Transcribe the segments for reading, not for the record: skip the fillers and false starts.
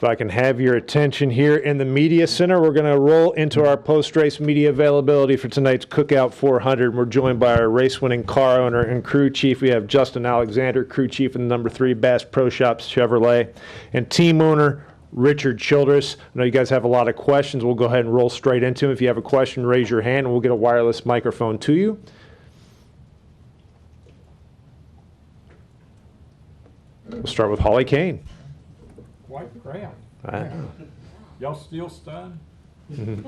I can have your attention here in the Media Center, we're going to roll into our post-race media availability for tonight's Cookout 400. We're joined by our race-winning car owner and crew chief. We have Justin Alexander, crew chief in the number 3 Bass Pro Shops Chevrolet, and team owner Richard Childress. I know you guys have a lot of questions. We'll go ahead and roll straight into them. If you have a question, raise your hand, and we'll get a wireless microphone to you. We'll start with Holly Kane. Quite the crowd. I know. Y'all still stunned? He just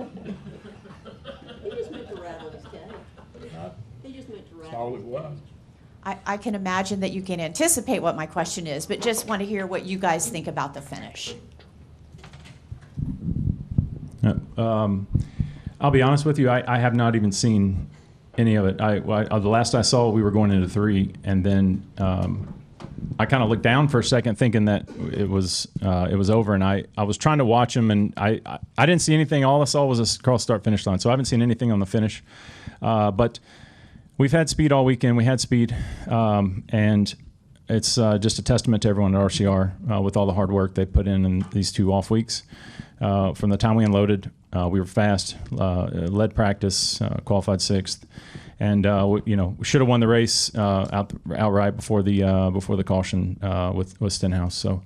meant to rattle his cage. He just meant to That's rattle all his it was. I can imagine that you can anticipate what my question is, but just want to hear what you guys think about the finish. I'll be honest with you, I have not even seen any of it. The last I saw, we were going into 3, and then I kind of looked down for a second thinking that it was over, and I was trying to watch them, and I didn't see anything. All I saw was a cross start finish line, so I haven't seen anything on the finish. But we've had speed all weekend. We had speed, and it's just a testament to everyone at RCR with all the hard work they put in these 2 off weeks. From the time we unloaded, we were fast, led practice, qualified 6th, and we should have won the race outright before the caution with Stenhouse. So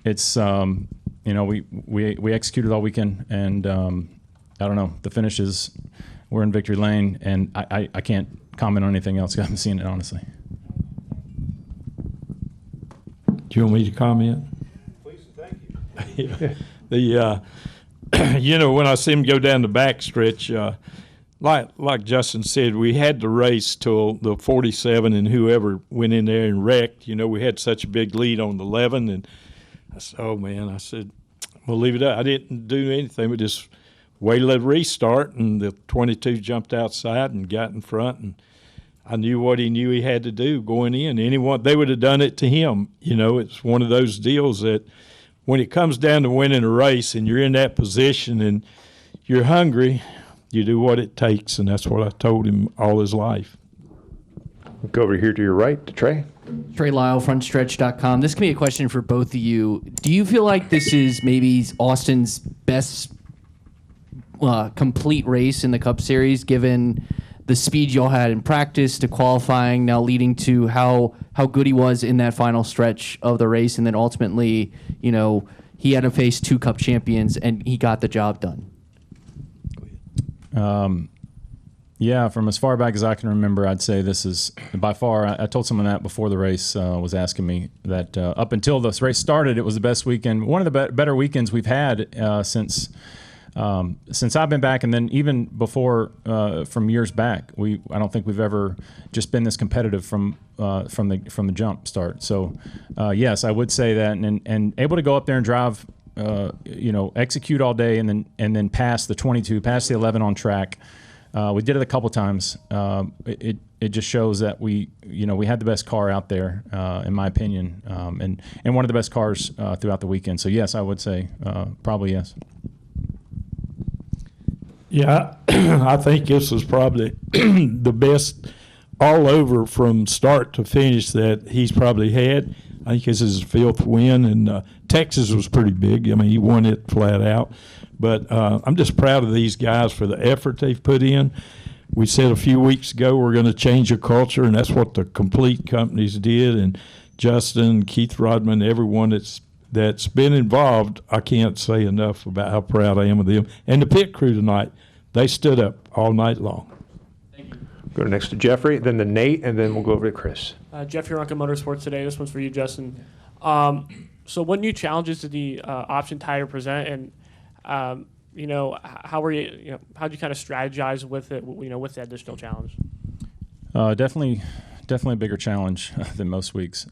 it's we executed all weekend, and I don't know, the finish is we're in victory lane, and I can't comment on anything else. I haven't seen it, honestly. Do you want me to comment? Please and thank you. When I see him go down the backstretch, like Justin said, we had to race till the 47, and whoever went in there and wrecked. We had such a big lead on the 11, and I said, "Oh man!" I said, "We'll leave it up." I didn't do anything, but just waited to restart, and the 22 jumped outside and got in front, and I knew what he knew he had to do going in. They would have done it to him. It's one of those deals that when it comes down to winning a race and you're in that position and you're hungry, you do what it takes, and that's what I told him all his life. We'll go over here to your right to Trey. Trey Lyle, frontstretch.com. This can be a question for both of you. Do you feel like this is maybe Austin's best complete race in the Cup Series, given the speed y'all had in practice to qualifying, now leading to how good he was in that final stretch of the race, and then ultimately, he had to face 2 Cup champions, and he got the job done? Yeah, from as far back as I can remember, I'd say this is by far. I told someone that before the race was asking me that up until this race started, it was the best weekend, one of the better weekends we've had since I've been back, and then even before from years back. I don't think we've ever just been this competitive from the jump start. So yes, I would say that, and able to go up there and drive, execute all day, and then pass the 22, pass the 11 on track. We did it a couple times. It just shows that we had the best car out there, in my opinion, and one of the best cars throughout the weekend. So yes, I would say probably yes. Yeah, I think this was probably the best all over from start to finish that he's probably had. I think this is his 5th win, and Texas was pretty big. I mean, he won it flat out. But I'm just proud of these guys for the effort they've put in. We said a few weeks ago we're going to change the culture, and that's what the complete companies did. And Justin, Keith Rodman, everyone that's been involved, I can't say enough about how proud I am of them. And the pit crew tonight, they stood up all night long. Thank you. Go to next to Jeffrey, then to Nate, and then we'll go over to Chris. Jeffrey Runka, Motorsports Today. This one's for you, Justin. So what new challenges did the option tire present, and how were you? How'd you kind of strategize with it? With the additional challenge. Definitely a bigger challenge than most weeks.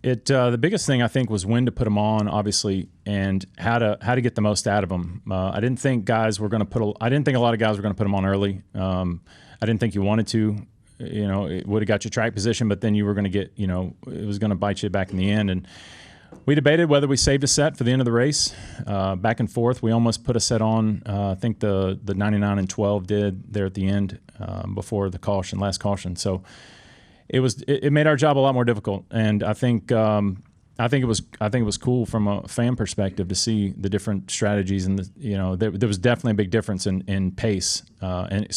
The biggest thing I think was when to put them on, obviously, and how to get the most out of them. I didn't think guys were going to I didn't think a lot of guys were going to put them on early. I didn't think you wanted to. It would have got you track position, but then you were going to get, it was going to bite you back in the end. And we debated whether we saved a set for the end of the race, back and forth. We almost put a set on. I think the 99 and 12 did there at the end before the last caution. So it made our job a lot more difficult. And I think I think it was cool from a fan perspective to see the different strategies, and there was definitely a big difference in pace, and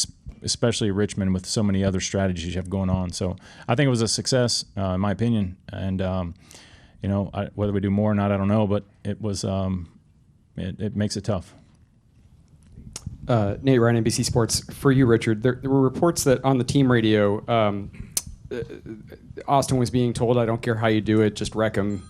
especially Richmond with so many other strategies you have going on. So I think it was a success, in my opinion. And whether we do more or not, I don't know, but it was it makes it tough. Nate Ryan, NBC Sports. For you, Richard, there were reports that on the team radio, Austin was being told, "I don't care how you do it, just wreck him."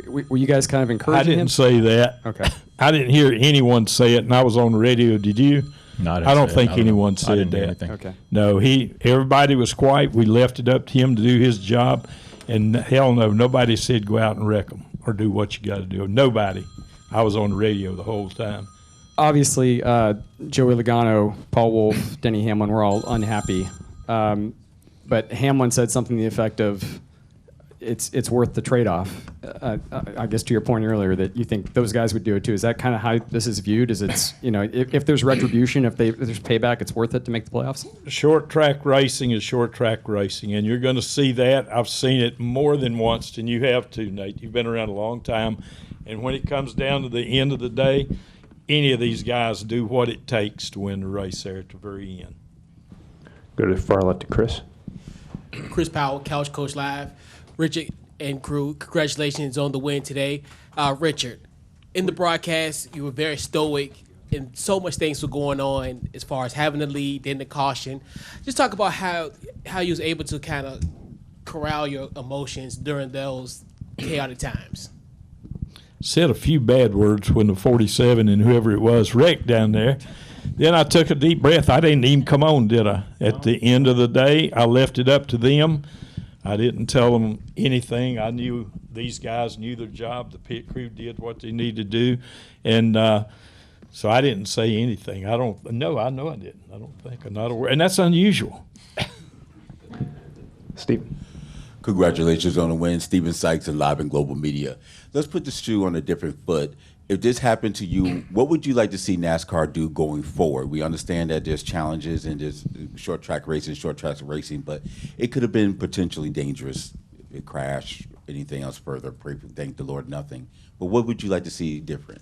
Were you guys kind of encouraging him? I didn't say that. Okay. I didn't hear anyone say it, and I was on the radio. Did you? No, I don't think anyone said that. Anything. Okay. No, everybody was quiet. We left it up to him to do his job, and hell no, nobody said go out and wreck them or do what you got to do. Nobody. I was on the radio the whole time. Obviously, Joey Logano, Paul Wolfe, Denny Hamlin were all unhappy. But Hamlin said something to the effect of, it's worth the trade-off. I guess to your point earlier that you think those guys would do it too. Is that kind of how this is viewed? Is it's, if there's retribution, if there's payback, it's worth it to make the playoffs? Short track racing is short track racing, and you're going to see that. I've seen it more than once, and you have too, Nate. You've been around a long time. And when it comes down to the end of the day, any of these guys do what it takes to win the race there at the very end. Go to far left to Chris. Chris Powell, Couch Coach Live. Richard and crew, congratulations on the win today. Richard, in the broadcast, you were very stoic, and so much things were going on as far as having the lead, then the caution. Just talk about how you was able to kind of corral your emotions during those chaotic times. Said a few bad words when the 47 and whoever it was wrecked down there. Then I took a deep breath. I didn't even come on, did I? At the end of the day, I left it up to them. I didn't tell them anything. I knew these guys knew their job. The pit crew did what they needed to do. And so I didn't say anything. I know I didn't. I don't think. I'm not aware. And that's unusual. Steve. Congratulations on the win. Stephen Sykes and Live and Global Media. Let's put the shoe on a different foot. If this happened to you, what would you like to see NASCAR do going forward? We understand that there's challenges and there's short track racing, but it could have been potentially dangerous. It crashed, anything else further, thank the Lord, nothing. But what would you like to see different?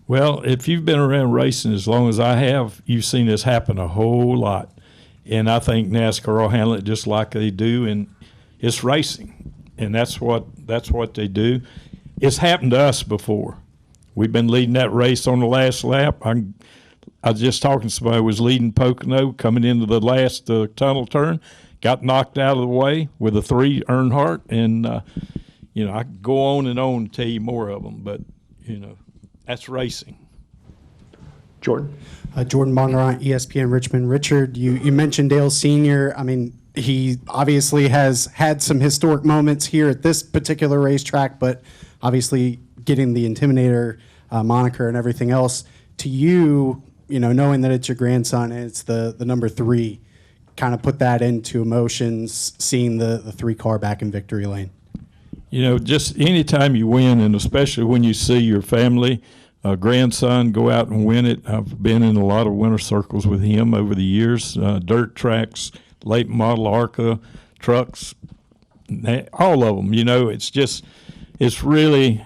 Well, if you've been around racing as long as I have, you've seen this happen a whole lot. And I think NASCAR will handle it just like they do, and it's racing. And that's what they do. It's happened to us before. We've been leading that race on the last lap. I was just talking to somebody who was leading Pocono coming into the last tunnel turn, got knocked out of the way with a 3 Earnhardt, and I could go on and tell you more of them, but that's racing. Jordan. Jordan Bondurant, ESPN Richmond. Richard, you mentioned Dale Sr. I mean, he obviously has had some historic moments here at this particular racetrack, but obviously getting the Intimidator moniker and everything else. To you, knowing that it's your grandson and it's the number 3, kind of put that into emotions, seeing the 3 car back in victory lane. Just anytime you win, and especially when you see your family, grandson go out and win it. I've been in a lot of winter circles with him over the years, dirt tracks, late model ARCA, trucks, all of them. It's really,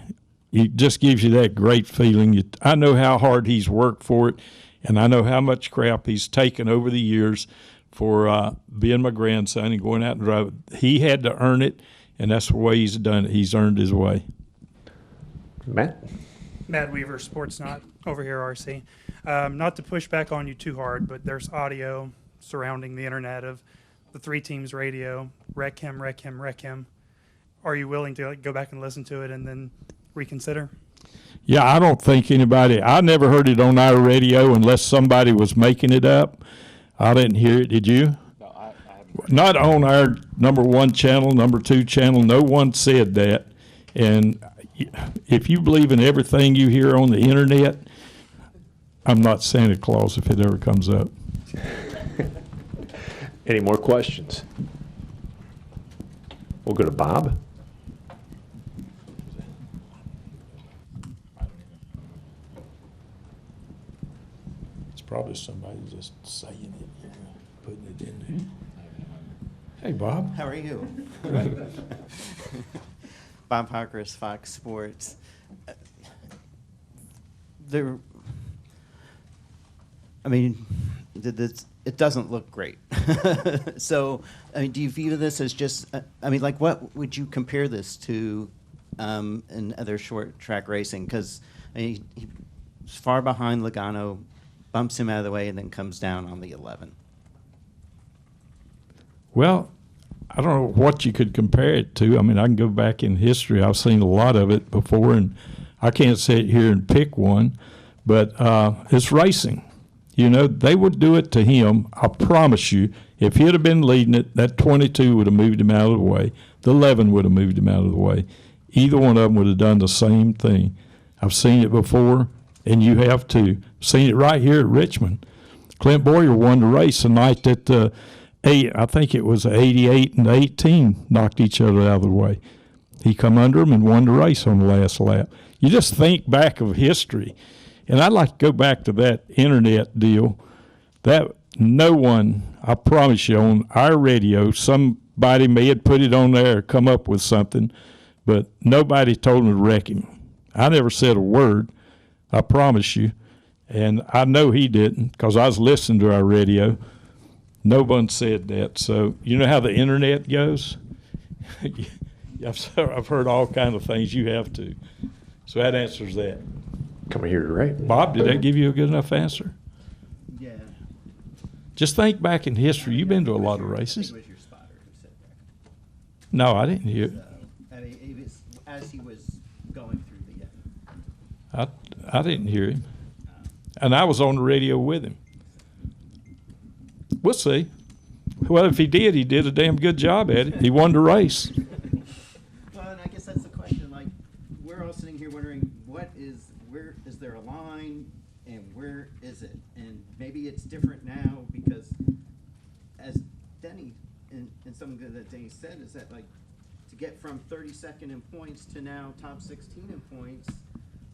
it just gives you that great feeling. I know how hard he's worked for it, and I know how much crap he's taken over the years for being my grandson and going out and driving. He had to earn it, and that's the way he's done it. He's earned his way. Matt Weaver, Sports Not, over here, RC. Not to push back on you too hard, but there's audio surrounding the internet of the 3 teams' radio, wreck him, wreck him, wreck him. Are you willing to go back and listen to it and then reconsider? Yeah, I don't think anybody – I never heard it on our radio unless somebody was making it up. I didn't hear it. Did you? No, I haven't. Not on our number 1 channel, number 2 channel. No one said that. And if you believe in everything you hear on the internet, I'm not Santa Claus if it ever comes up. Any more questions? We'll go to Bob. It's probably somebody just saying it, putting it in there. Hey, Bob. How are you? Bob Harkris, Fox Sports. There, I mean, it doesn't look great. So, I mean, do you view this as just, I mean, like, what would you compare this to in other short track racing? Because I mean, he's far behind Logano, bumps him out of the way, and then comes down on the 11. Well, I don't know what you could compare it to. I mean, I can go back in history. I've seen a lot of it before, and I can't sit here and pick one, but it's racing. You know, they would do it to him. I promise you, if he'd have been leading it, that 22 would have moved him out of the way. The 11 would have moved him out of the way. Either one of them would have done the same thing. I've seen it before, and you have too. Seen it right here at Richmond. Clint Boyer won the race the night that I think it was 88 and 18 knocked each other out of the way. He come under him and won the race on the last lap. You just think back of history. And I'd like to go back to that internet deal. That no one, I promise you, on our radio, somebody may have put it on there or come up with something, but nobody told him to wreck him. I never said a word, I promise you. And I know he didn't because I was listening to our radio. No one said that. So you know how the internet goes? I've heard all kinds of things. You have to. So that answers that. Coming here to right. Bob, did that give you a good enough answer? Yeah. Just think back in history. You've been to a lot of races. It was your spotter who said that. No, I didn't hear it. I mean, it was as he was going through the. I didn't hear him. And I was on the radio with him. We'll see. Well, if he did a damn good job at it. He won the race. Well, and I guess that's the question. Like, we're all sitting here wondering, where is there a line, and where is it? And maybe it's different now because, as Denny and something that Denny said, is that like to get from 32nd in points to now top 16 in points,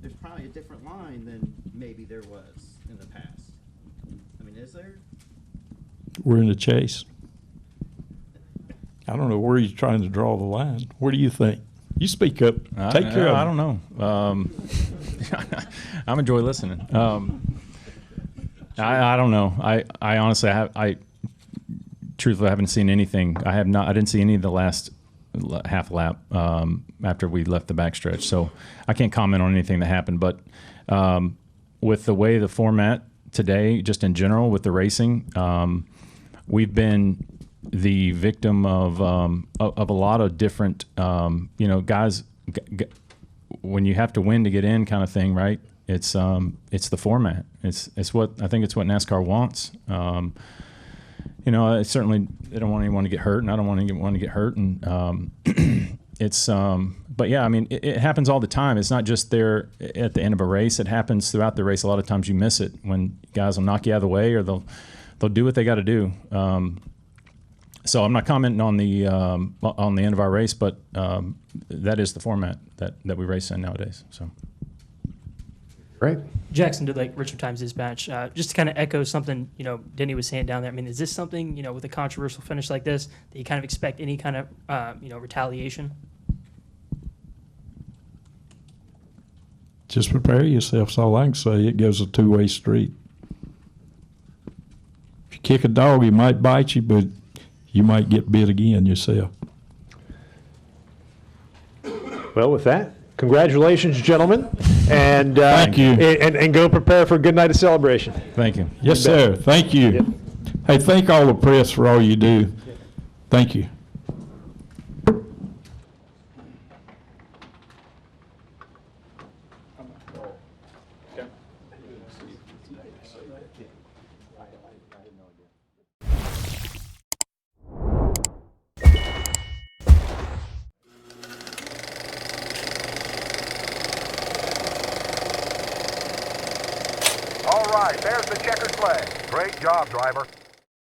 there's probably a different line than maybe there was in the past. I mean, is there? We're in the chase. I don't know where you're trying to draw the line. Where do you think? You speak up. Take care of it. I don't know. I enjoy listening. I don't know. I honestly truthfully haven't seen anything. I didn't see any of the last half lap after we left the backstretch. So I can't comment on anything that happened. But with the way the format today, just in general with the racing, we've been the victim of a lot of different, guys. When you have to win to get in, kind of thing, right? It's the format. It's what I think it's what NASCAR wants. It's certainly they don't want anyone to get hurt, and I don't want anyone to get hurt, and but yeah, I mean, it happens all the time. It's not just there at the end of a race. It happens throughout the race. A lot of times you miss it when guys will knock you out of the way, or they'll do what they got to do. So I'm not commenting on the end of our race, but that is the format that we race in nowadays. So. Right. Jackson did like Richmond Times Dispatch. Just to kind of echo something, Denny was saying down there. I mean, is this something, with a controversial finish like this, that you kind of expect any kind of, retaliation? Just prepare yourself. That's all I can say. It goes a two-way street. If you kick a dog, he might bite you, but you might get bit again yourself. Well, with that, congratulations, gentlemen. And thank you. And go prepare for a good night of celebration. Thank you. Yes, sir. Thank you. Yep. Hey, thank all the press for all you do. Thank you. All right, there's the checkered flag. Great job, driver.